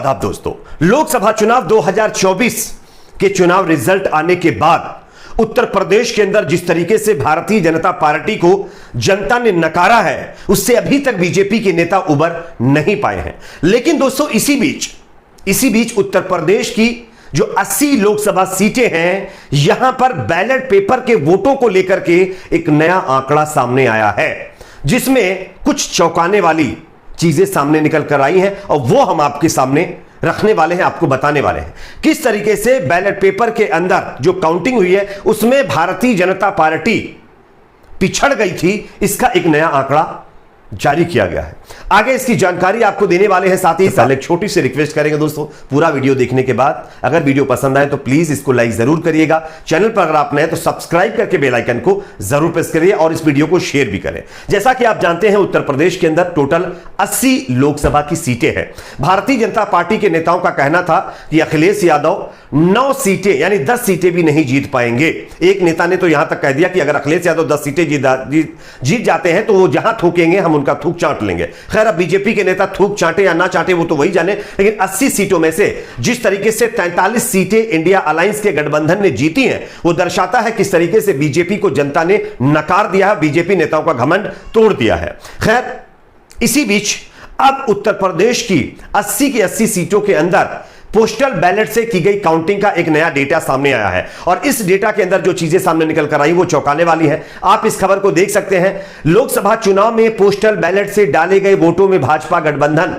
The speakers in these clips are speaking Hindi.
आप दोस्तों, लोकसभा चुनाव 2024 के चुनाव रिजल्ट आने के बाद उत्तर प्रदेश के अंदर जिस तरीके से भारतीय जनता पार्टी को जनता ने नकारा है, उससे अभी तक बीजेपी के नेता उबर नहीं पाए हैं। लेकिन दोस्तों, इसी बीच उत्तर प्रदेश की जो 80 लोकसभा सीटें हैं, यहां पर बैलेट पेपर के वोटों को लेकर के एक नया आंकड़ा सामने आया है, जिसमें कुछ चौंकाने वाली चीजें सामने निकल कर आई हैं और वो हम आपके सामने रखने वाले हैं, आपको बताने वाले हैं किस तरीके से बैलेट पेपर के अंदर जो काउंटिंग हुई है उसमें भारतीय जनता पार्टी पिछड़ गई थी। इसका एक नया आंकड़ा जारी किया गया है। आगे इसकी जानकारी आपको देने वाले हैं। साथ ही एक छोटी सी रिक्वेस्ट करेंगे दोस्तों, पूरा वीडियो देखने के बाद अगर वीडियो पसंद आए तो प्लीज इसको लाइक जरूर करिएगा। चैनल पर अगर आप नए तो सब्सक्राइब करके बेल आइकन को जरूर प्रेस करिए और इस वीडियो को शेयर भी करें। जैसा कि आप जानते हैं, उत्तर प्रदेश के अंदर टोटल 80 लोकसभा की सीटें हैं। भारतीय जनता पार्टी के नेताओं का कहना था कि अखिलेश यादव 9 सीटें यानी 10 सीटें भी नहीं जीत पाएंगे। एक नेता ने तो यहां तक कह दिया कि अगर अखिलेश यादव 10 सीटें जीत जाते हैं तो वो जहां थूकेंगे हम उनका थूक चाट लेंगे। खैर, अब बीजेपी के नेता थूक चाटे या ना चाटे वो तो वही जाने, लेकिन 80 सीटों में से जिस तरीके से 43 सीटें इंडिया अलायंस के गठबंधन ने जीती हैं, वो दर्शाता है किस तरीके से बीजेपी को जनता ने नकार दिया है, बीजेपी नेताओं का घमंड तोड़ दिया है। खैर, इसी बीच अब उत्तर प्रदेश की 80 की 80 सीटों के अंदर पोस्टल बैलेट से की गई काउंटिंग का एक नया डेटा सामने आया है और इस डेटा के अंदर जो चीजें सामने निकल कर आई वो चौंकाने वाली है। आप इस खबर को देख सकते हैं। लोकसभा चुनाव में पोस्टल बैलेट से डाले गए वोटों में भाजपा गठबंधन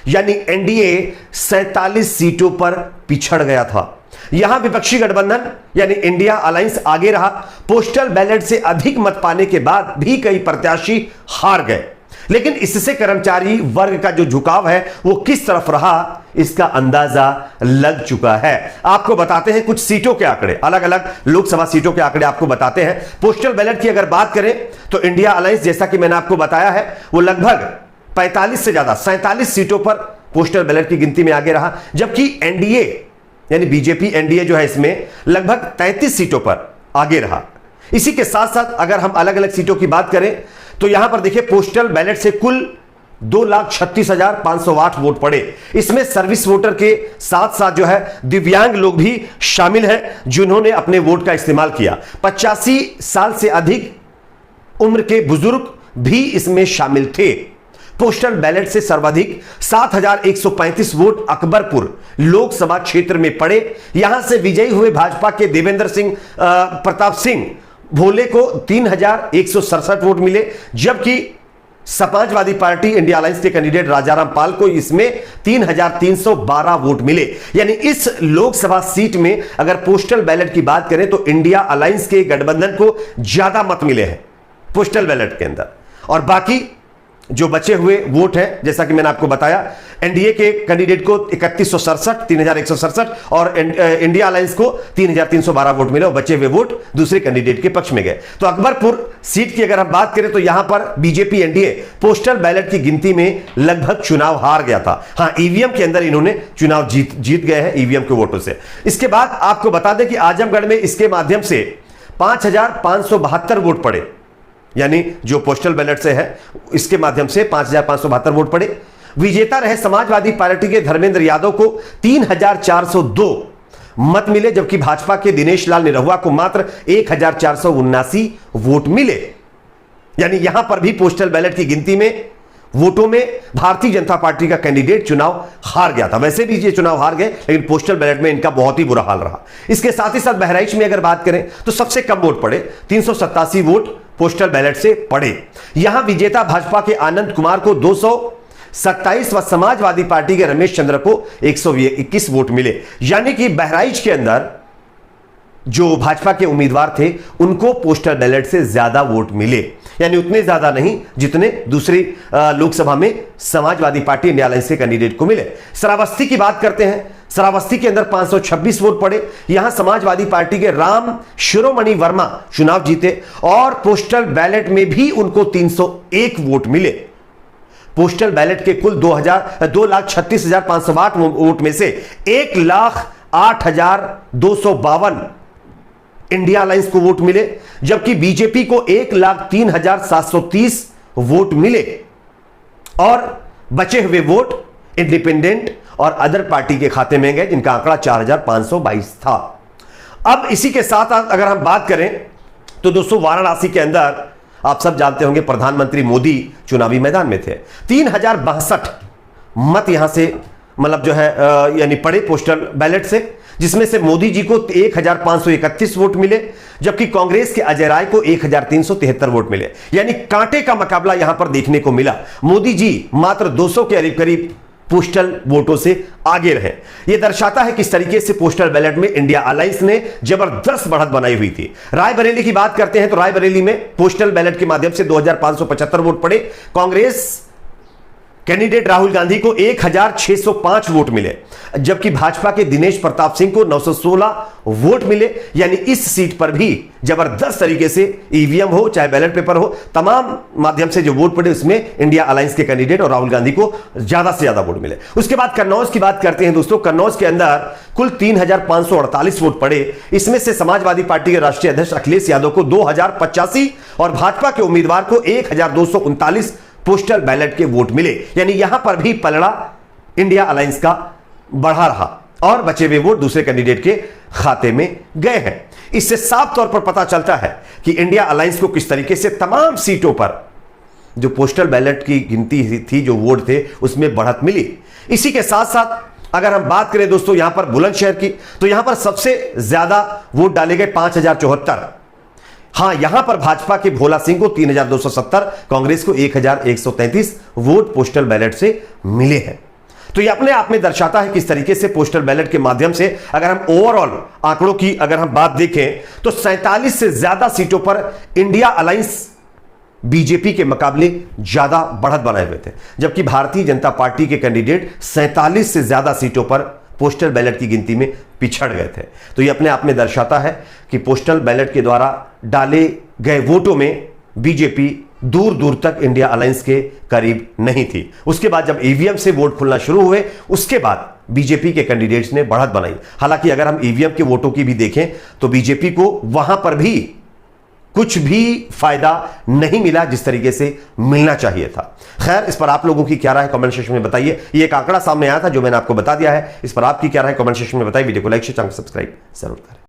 यानी एनडीए 47 सीटों पर पिछड़ गया था। यहां विपक्षी गठबंधन यानी इंडिया अलायंस आगे रहा। पोस्टल बैलेट से अधिक मत पाने के बाद भी कई प्रत्याशी हार गए, लेकिन इससे कर्मचारी वर्ग का जो झुकाव है वो किस तरफ रहा, इसका अंदाजा लग चुका है। आपको बताते हैं कुछ सीटों के आंकड़े, अलग अलग लोकसभा सीटों के आंकड़े आपको बताते हैं। पोस्टल बैलेट की अगर बात करें तो इंडिया अलायंस, जैसा कि मैंने आपको बताया है, वो लगभग 45 से ज्यादा 47 सीटों पर पोस्टल बैलेट की गिनती में आगे रहा, जबकि एनडीए यानी बीजेपी एनडीए जो है इसमें लगभग 33 सीटों पर आगे रहा। इसी के साथ साथ अगर हम अलग अलग सीटों की बात करें तो यहां पर देखिए, पोस्टल बैलेट से कुल 2,36,508 वोट पड़े। इसमें सर्विस वोटर के साथ साथ जो है दिव्यांग लोग भी शामिल हैं, जिन्होंने अपने वोट का इस्तेमाल किया। 85 साल से अधिक उम्र के बुजुर्ग भी इसमें शामिल थे। पोस्टल बैलेट से सर्वाधिक 7,135 वोट अकबरपुर लोकसभा क्षेत्र में पड़े। यहां से विजयी हुए भाजपा के देवेंद्र सिंह प्रताप सिंह भोले को 3,167 वोट मिले, जबकि समाजवादी पार्टी इंडिया अलायंस के कैंडिडेट राजाराम पाल को इसमें 3,312 वोट मिले। यानी इस लोकसभा सीट में अगर पोस्टल बैलेट की बात करें तो इंडिया अलायंस के गठबंधन को ज्यादा मत मिले हैं पोस्टल बैलेट के अंदर, और बाकी जो बचे हुए वोट हैं, जैसा कि मैंने आपको बताया, एनडीए के कैंडिडेट को 3,167 और इंडिया अलायंस को 3,312 वोट मिले और बचे हुए वोट दूसरे कैंडिडेट के पक्ष में गए। तो अकबरपुर सीट की अगर हम बात करें तो यहां पर बीजेपी एनडीए पोस्टल बैलेट की गिनती में लगभग चुनाव हार गया था। हां, ईवीएम के अंदर इन्होंने चुनाव जीत गए हैं ईवीएम के वोटों से। इसके बाद आपको बता दें कि आजमगढ़ में इसके माध्यम से 5,572 वोट पड़े, यानी जो पोस्टल बैलेट से है इसके माध्यम से 5,572 वोट पड़े। विजेता रहे समाजवादी पार्टी के धर्मेंद्र यादव को 3,402 मत मिले, जबकि भाजपा के दिनेश लाल निरहुआ को मात्र 1,479 वोट मिले। यानी यहां पर भी पोस्टल बैलेट की गिनती में वोटों में भारतीय जनता पार्टी का कैंडिडेट चुनाव हार गया था। वैसे भी ये चुनाव हार गए, लेकिन पोस्टल बैलेट में इनका बहुत ही बुरा हाल रहा। इसके साथ ही साथ बहराइच में अगर बात करें तो सबसे कम वोट पड़े, 387 वोट पोस्टल बैलेट से पड़े। यहां विजेता भाजपा के आनंद कुमार को 227 व समाजवादी पार्टी के रमेश चंद्र को 121 वोट मिले। यानी कि बहराइच के अंदर जो भाजपा के उम्मीदवार थे उनको पोस्टल बैलेट से ज्यादा वोट मिले, यानी उतने ज्यादा नहीं जितने दूसरी लोकसभा में समाजवादी पार्टी इंडिया अलायंस के कैंडिडेट को मिले। श्रावस्ती की बात करते हैं। श्रावस्ती के अंदर 526 वोट पड़े। यहां समाजवादी पार्टी के राम शिरोमणि वर्मा चुनाव जीते और पोस्टल बैलेट में भी उनको 301 वोट मिले। पोस्टल बैलेट के कुल 2,36,508 वोट में से 1,08,252 इंडिया अलायंस को वोट मिले, जबकि बीजेपी को 1,03,730 वोट मिले और बचे हुए वोट इंडिपेंडेंट और अदर पार्टी के खाते में गए, जिनका आंकड़ा 4522 था। अब इसी के साथ अगर हम बात करें तो दोस्तों वाराणसी के अंदर आप सब जानते होंगे प्रधानमंत्री मोदी चुनावी मैदान में थे। 3062 मत यहां से मतलब जो है यानी पड़े पोस्टल बैलेट से, जिसमें से मोदी जी को 1531 वोट मिले, जबकि कांग्रेस के अजय राय को 1373 वोट मिले। यानी कांटे का मुकाबला यहां पर देखने को मिला। मोदी जी मात्र 200 के करीब करीब पोस्टल वोटों से आगे रहे। यह दर्शाता है किस तरीके से पोस्टल बैलेट में इंडिया अलायंस ने जबरदस्त बढ़त बनाई हुई थी। रायबरेली की बात करते हैं तो रायबरेली में पोस्टल बैलेट के माध्यम से 2575 वोट पड़े। कांग्रेस कैंडिडेट राहुल गांधी को 1605 वोट मिले, जबकि भाजपा के दिनेश प्रताप सिंह को 916 वोट मिले। यानी इस सीट पर भी जबरदस्त तरीके से ईवीएम हो चाहे बैलेट पेपर हो, तमाम माध्यम से जो वोट पड़े उसमें इंडिया अलायंस के कैंडिडेट और राहुल गांधी को ज्यादा से ज्यादा वोट मिले। उसके बाद कन्नौज की बात करते हैं दोस्तों। कन्नौज के अंदर कुल 3548 वोट पड़े। इसमें से समाजवादी पार्टी के राष्ट्रीय अध्यक्ष अखिलेश यादव को 2085 और भाजपा के उम्मीदवार को 1239 पोस्टल बैलेट के वोट मिले। यानी यहां पर भी पलड़ा इंडिया अलायंस का बढ़ा रहा और बचे हुए वोट दूसरे कैंडिडेट के खाते में गए हैं। इससे साफ तौर पर पता चलता है कि इंडिया अलायंस को किस तरीके से तमाम सीटों पर जो पोस्टल बैलेट की गिनती थी, जो वोट थे, उसमें बढ़त मिली। इसी के साथ साथ अगर हम बात करें दोस्तों यहां पर बुलंदशहर की, तो यहां पर सबसे ज्यादा वोट डाले गए 5074। हां, यहां पर भाजपा के भोला सिंह को 3270, कांग्रेस को 1133 वोट पोस्टल बैलेट से मिले हैं। तो यह अपने आप में दर्शाता है किस तरीके से पोस्टल बैलेट के माध्यम से अगर हम ओवरऑल आंकड़ों की अगर हम बात देखें तो 47 से ज्यादा सीटों पर इंडिया अलायंस बीजेपी के मुकाबले ज्यादा बढ़त बनाए हुए थे, जबकि भारतीय जनता पार्टी के कैंडिडेट 47 से ज्यादा सीटों पर पोस्टल बैलेट की गिनती में पिछड़ गए थे। तो यह अपने आप में दर्शाता है कि पोस्टल बैलेट के द्वारा डाले गए वोटों में बीजेपी दूर दूर तक इंडिया अलायंस के करीब नहीं थी। उसके बाद जब ईवीएम से वोट खुलना शुरू हुए, उसके बाद बीजेपी के कैंडिडेट्स ने बढ़त बनाई। हालांकि अगर हम ईवीएम के वोटों की भी देखें तो बीजेपी को वहां पर भी कुछ भी फायदा नहीं मिला जिस तरीके से मिलना चाहिए था। खैर, इस पर आप लोगों की क्या राय है कमेंट सेक्शन में बताइए। ये एक आंकड़ा सामने आया था जो मैंने आपको बता दिया है। इस पर आपकी क्या राय है कमेंट सेक्शन में बताइए। वीडियो को लाइक शेयर, चैनल सब्सक्राइब जरूर करें।